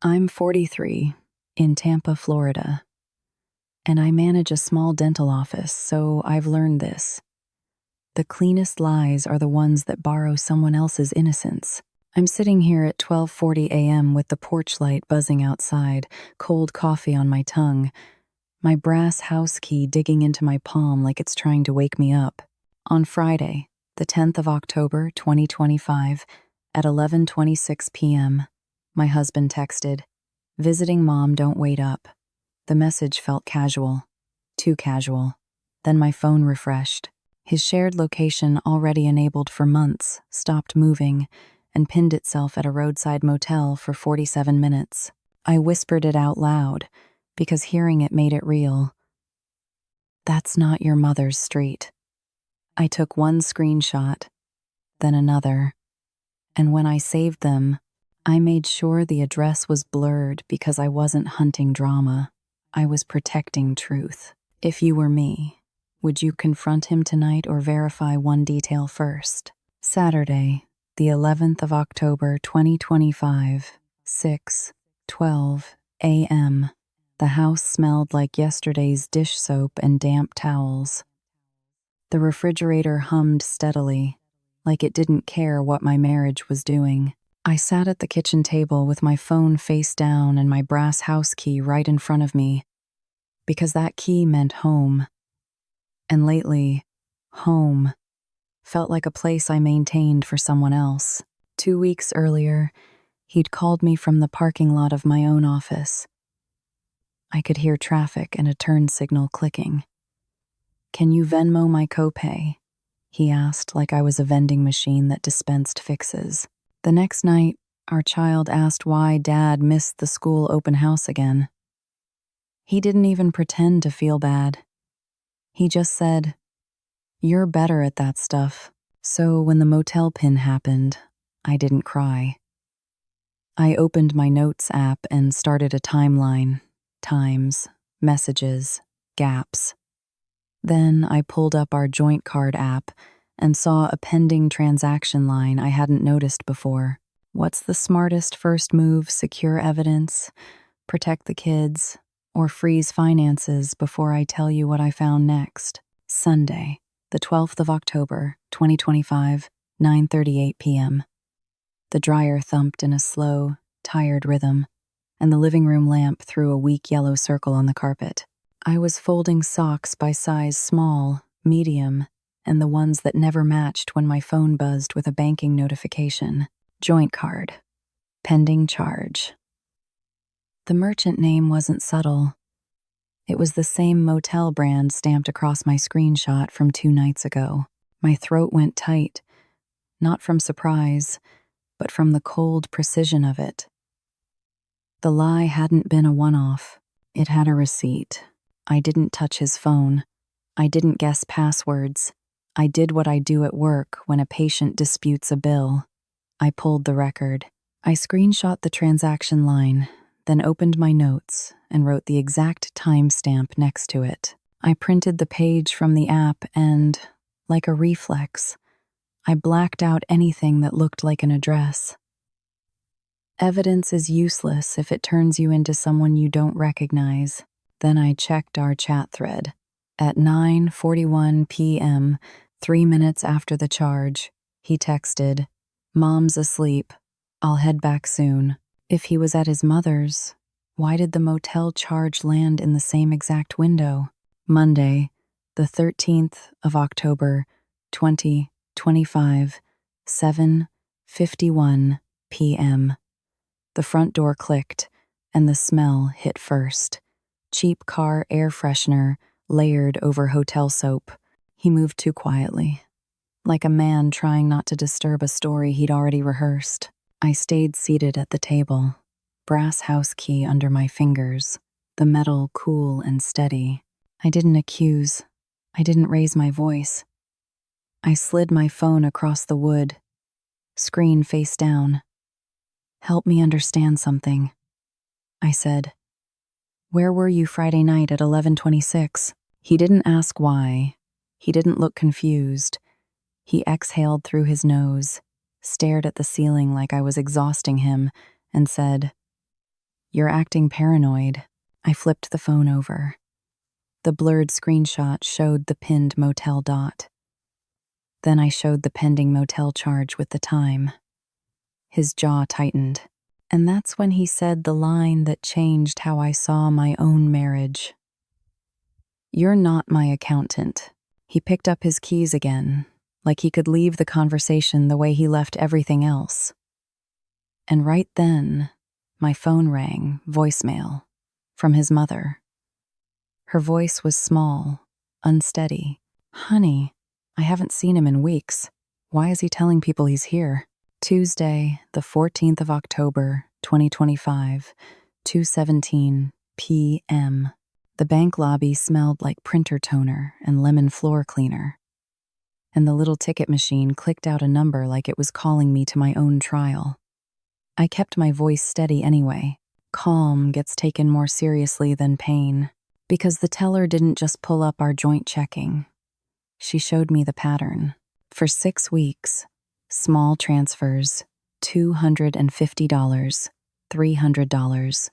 I'm 43, in Tampa, Florida, and I manage a small dental office, so I've learned this. The cleanest lies are the ones that borrow someone else's innocence. I'm sitting here at 12:40 a.m. with the porch light buzzing outside, cold coffee on my tongue, my brass house key digging into my palm like it's trying to wake me up. On Friday, the 10th of October, 2025, at 11:26 p.m., my husband texted, "Visiting mom, don't wait up." The message felt casual, too casual. Then my phone refreshed. His shared location, already enabled for months, stopped moving and pinned itself at a roadside motel for 47 minutes. I whispered it out loud because hearing it made it real. "That's not your mother's street." I took one screenshot, then another, and when I saved them, I made sure the address was blurred because I wasn't hunting drama. I was protecting truth. If you were me, would you confront him tonight or verify one detail first? Saturday, the 11th of October, 2025, 6:12 a.m. The house smelled like yesterday's dish soap and damp towels. The refrigerator hummed steadily, like it didn't care what my marriage was doing. I sat at the kitchen table with my phone face down and my brass house key right in front of me, because that key meant home. And lately, home felt like a place I maintained for someone else. 2 weeks earlier, he'd called me from the parking lot of my own office. I could hear traffic and a turn signal clicking. "Can you Venmo my copay?" he asked, like I was a vending machine that dispensed fixes. The next night, our child asked why Dad missed the school open house again. He didn't even pretend to feel bad. He just said, "You're better at that stuff." So when the motel pin happened, I didn't cry. I opened my notes app and started a timeline, times, messages, gaps. Then I pulled up our joint card app and saw a pending transaction line I hadn't noticed before. What's the smartest first move? Secure evidence, protect the kids, or freeze finances before I tell you what I found next? Sunday, the 12th of October, 2025, 9:38 p.m. The dryer thumped in a slow, tired rhythm, and the living room lamp threw a weak yellow circle on the carpet. I was folding socks by size small, medium, and the ones that never matched when my phone buzzed with a banking notification. Joint card. Pending charge. The merchant name wasn't subtle. It was the same motel brand stamped across my screenshot from 2 nights ago. My throat went tight, not from surprise, but from the cold precision of it. The lie hadn't been a one-off. It had a receipt. I didn't touch his phone. I didn't guess passwords. I did what I do at work when a patient disputes a bill. I pulled the record. I screenshot the transaction line, then opened my notes and wrote the exact timestamp next to it. I printed the page from the app and, like a reflex, I blacked out anything that looked like an address. Evidence is useless if it turns you into someone you don't recognize. Then I checked our chat thread. At 9:41 p.m., 3 minutes after the charge, he texted, "Mom's asleep. I'll head back soon." If he was at his mother's, why did the motel charge land in the same exact window? Monday, the 13th of October, 2025, 7:51 p.m. The front door clicked, and the smell hit first. Cheap car air freshener layered over hotel soap. He moved too quietly, like a man trying not to disturb a story he'd already rehearsed. I stayed seated at the table, brass house key under my fingers, the metal cool and steady. I didn't accuse. I didn't raise my voice. I slid my phone across the wood, screen face down. "Help me understand something," I said. "Where were you Friday night at 11:26? He didn't ask why. He didn't look confused. He exhaled through his nose, stared at the ceiling like I was exhausting him, and said, You're acting paranoid. I flipped the phone over. The blurred screenshot showed the pinned motel dot. Then I showed the pending motel charge with the time. His jaw tightened, and that's when he said the line that changed how I saw my own marriage. "You're not my accountant." He picked up his keys again, like he could leave the conversation the way he left everything else. And right then, my phone rang, voicemail, from his mother. Her voice was small, unsteady. "Honey, I haven't seen him in weeks. Why is he telling people he's here?" Tuesday, the 14th of October, 2025, 2:17 p.m. The bank lobby smelled like printer toner and lemon floor cleaner. And the little ticket machine clicked out a number like it was calling me to my own trial. I kept my voice steady anyway. Calm gets taken more seriously than pain, because the teller didn't just pull up our joint checking. She showed me the pattern. For 6 weeks, small transfers, $250, $300,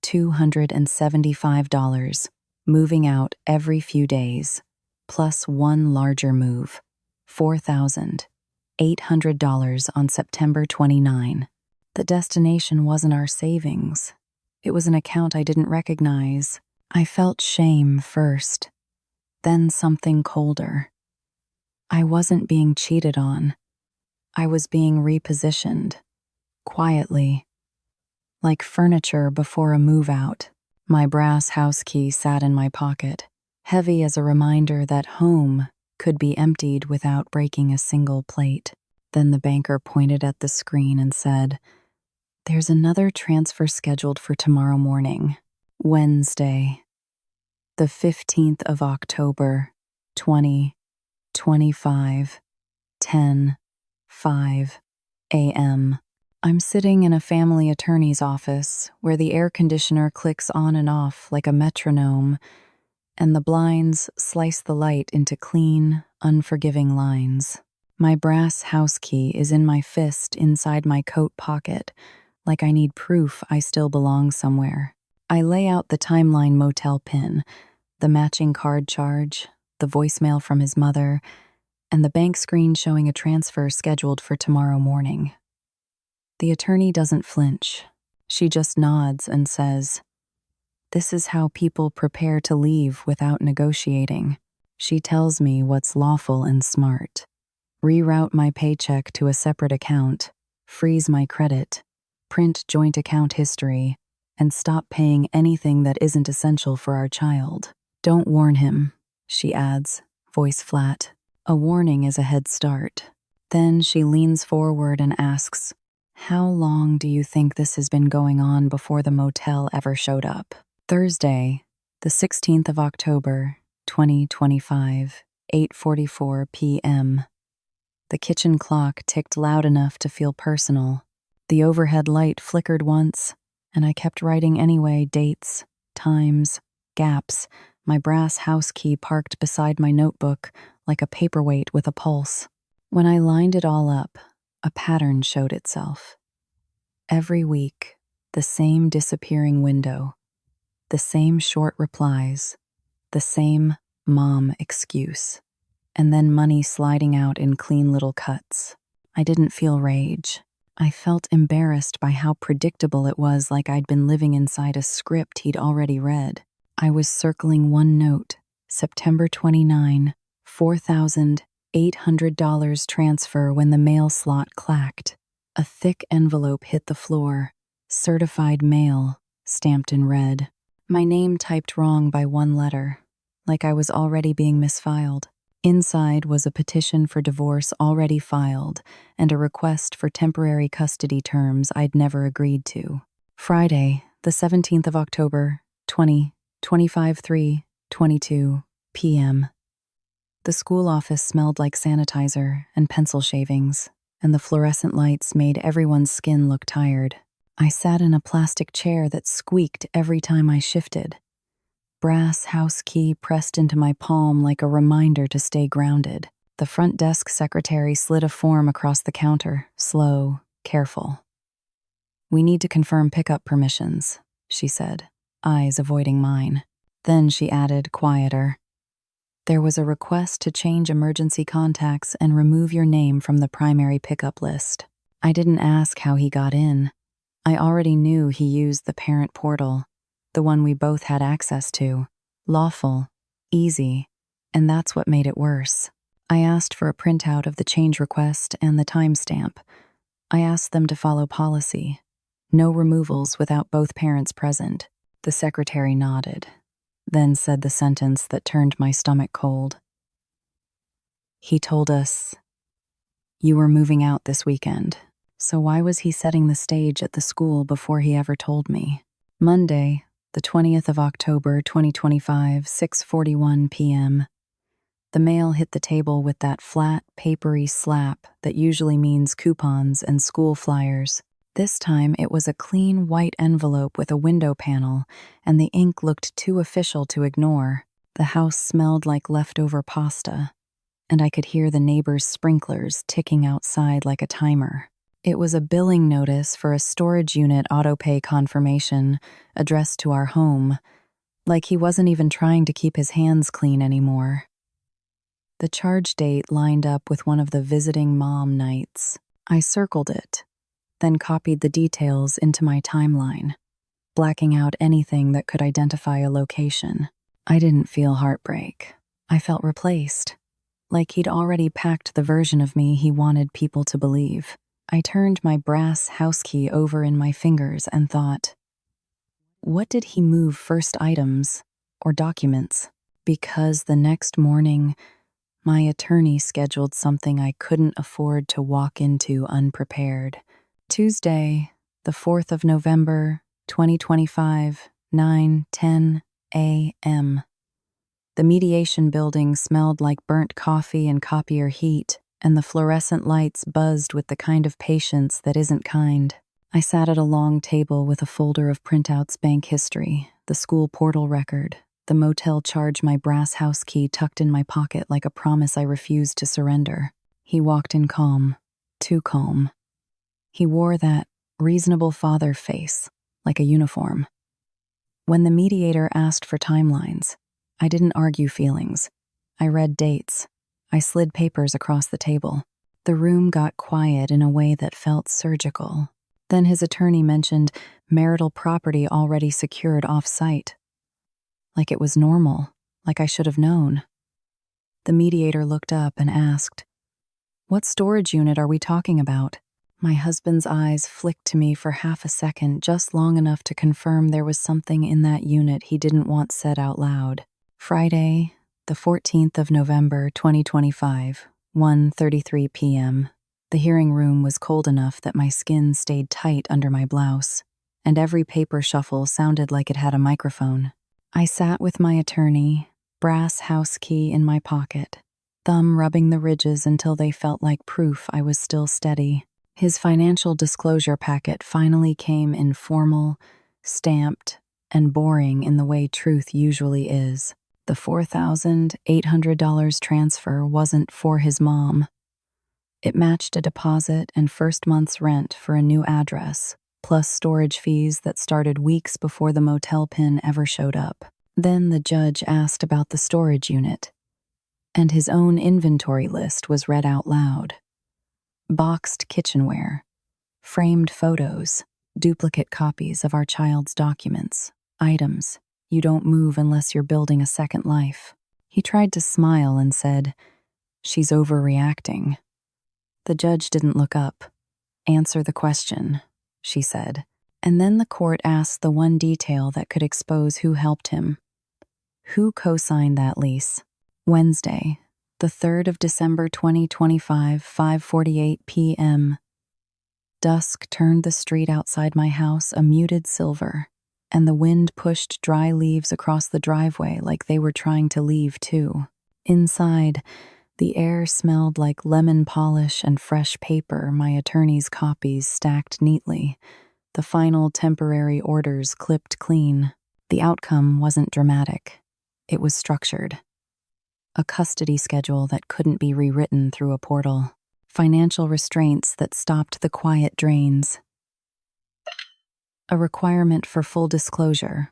$275, moving out every few days, plus one larger move, $4,800 on September 29. The destination wasn't our savings. It was an account I didn't recognize. I felt shame first, then something colder. I wasn't being cheated on. I was being repositioned, quietly, like furniture before a move-out. My brass house key sat in my pocket, heavy as a reminder that home could be emptied without breaking a single plate. Then the banker pointed at the screen and said, "There's another transfer scheduled for tomorrow morning, Wednesday, the 15th of October, 2025, 10:05 a.m. I'm sitting in a family attorney's office where the air conditioner clicks on and off like a metronome, and the blinds slice the light into clean, unforgiving lines. My brass house key is in my fist inside my coat pocket, like I need proof I still belong somewhere. I lay out the timeline motel pin, the matching card charge, the voicemail from his mother, and the bank screen showing a transfer scheduled for tomorrow morning. The attorney doesn't flinch. She just nods and says, "This is how people prepare to leave without negotiating." She tells me what's lawful and smart. Reroute my paycheck to a separate account, freeze my credit, print joint account history, and stop paying anything that isn't essential for our child. "Don't warn him," she adds, voice flat. A warning is a head start. Then she leans forward and asks, "How long do you think this has been going on before the motel ever showed up?" Thursday, the 16th of October, 2025, 8:44 p.m. The kitchen clock ticked loud enough to feel personal. The overhead light flickered once, and I kept writing anyway, dates, times, gaps, my brass house key parked beside my notebook like a paperweight with a pulse. When I lined it all up, a pattern showed itself. Every week, the same disappearing window, the same short replies, the same mom excuse, and then money sliding out in clean little cuts. I didn't feel rage. I felt embarrassed by how predictable it was, like I'd been living inside a script he'd already read. I was circling one note, September 29, $4,800 transfer, when the mail slot clacked. A thick envelope hit the floor, certified mail, stamped in red. My name typed wrong by one letter, like I was already being misfiled. Inside was a petition for divorce already filed and a request for temporary custody terms I'd never agreed to. Friday, the 17th of October, 3:22 p.m. The school office smelled like sanitizer and pencil shavings, and the fluorescent lights made everyone's skin look tired. I sat in a plastic chair that squeaked every time I shifted. Brass house key pressed into my palm like a reminder to stay grounded. The front desk secretary slid a form across the counter, slow, careful. "We need to confirm pickup permissions." she said, eyes avoiding mine. Then she added, quieter, "There was a request to change emergency contacts and remove your name from the primary pickup list." I didn't ask how he got in. I already knew he used the parent portal, the one we both had access to. Lawful, easy, and that's what made it worse. I asked for a printout of the change request and the timestamp. I asked them to follow policy. No removals without both parents present. The secretary nodded, then said the sentence that turned my stomach cold. He told us, "You were moving out this weekend." So why was he setting the stage at the school before he ever told me? Monday, the 20th of October, 2025, 6:41 p.m. The mail hit the table with that flat, papery slap that usually means coupons and school flyers. This time it was a clean white envelope with a window panel, and the ink looked too official to ignore. The house smelled like leftover pasta, and I could hear the neighbors' sprinklers ticking outside like a timer. It was a billing notice for a storage unit autopay confirmation addressed to our home, like he wasn't even trying to keep his hands clean anymore. The charge date lined up with one of the visiting mom nights. I circled it, then copied the details into my timeline, blacking out anything that could identify a location. I didn't feel heartbreak. I felt replaced, like he'd already packed the version of me he wanted people to believe. I turned my brass house key over in my fingers and thought, what did he move first, items or documents? Because the next morning, my attorney scheduled something I couldn't afford to walk into unprepared. Tuesday, the 4th of November, 2025, 9:10 a.m. The mediation building smelled like burnt coffee and copier heat, and the fluorescent lights buzzed with the kind of patience that isn't kind. I sat at a long table with a folder of printouts, bank history, the school portal record, the motel charge, my brass house key tucked in my pocket like a promise I refused to surrender. He walked in calm, too calm. He wore that reasonable father face, like a uniform. When the mediator asked for timelines, I didn't argue feelings. I read dates. I slid papers across the table. The room got quiet in a way that felt surgical. Then his attorney mentioned marital property already secured off-site. Like it was normal, like I should have known. The mediator looked up and asked, "What storage unit are we talking about?" My husband's eyes flicked to me for half a second, just long enough to confirm there was something in that unit he didn't want said out loud. Friday, the 14th of November, 2025, 1:33 p.m. The hearing room was cold enough that my skin stayed tight under my blouse, and every paper shuffle sounded like it had a microphone. I sat with my attorney, brass house key in my pocket, thumb rubbing the ridges until they felt like proof I was still steady. His financial disclosure packet finally came in formal, stamped, and boring in the way truth usually is. The $4,800 transfer wasn't for his mom. It matched a deposit and first month's rent for a new address, plus storage fees that started weeks before the motel pin ever showed up. Then the judge asked about the storage unit, and his own inventory list was read out loud. Boxed kitchenware, framed photos, duplicate copies of our child's documents, items you don't move unless you're building a second life. He tried to smile and said, "She's overreacting." The judge didn't look up. "Answer the question," she said. And then the court asked the one detail that could expose who helped him. Who co-signed that lease? Wednesday, the 3rd of December 2025, 5:48 p.m. Dusk turned the street outside my house a muted silver, and the wind pushed dry leaves across the driveway like they were trying to leave too. Inside, the air smelled like lemon polish and fresh paper, my attorney's copies stacked neatly, the final temporary orders clipped clean. The outcome wasn't dramatic. It was structured. A custody schedule that couldn't be rewritten through a portal. Financial restraints that stopped the quiet drains. A requirement for full disclosure,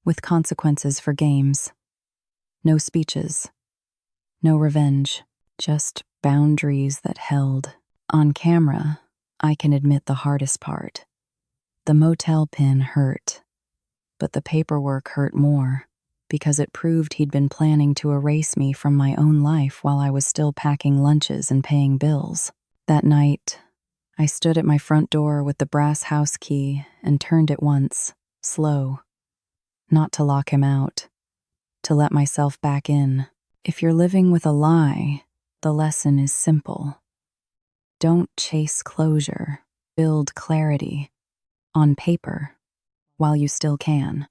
with consequences for games. No speeches, no revenge, just boundaries that held. On camera, I can admit the hardest part. The motel pin hurt, but the paperwork hurt more because it proved he'd been planning to erase me from my own life while I was still packing lunches and paying bills. That night, I stood at my front door with the brass house key and turned it once, slow. Not to lock him out, to let myself back in. If you're living with a lie, the lesson is simple. Don't chase closure, build clarity on paper while you still can.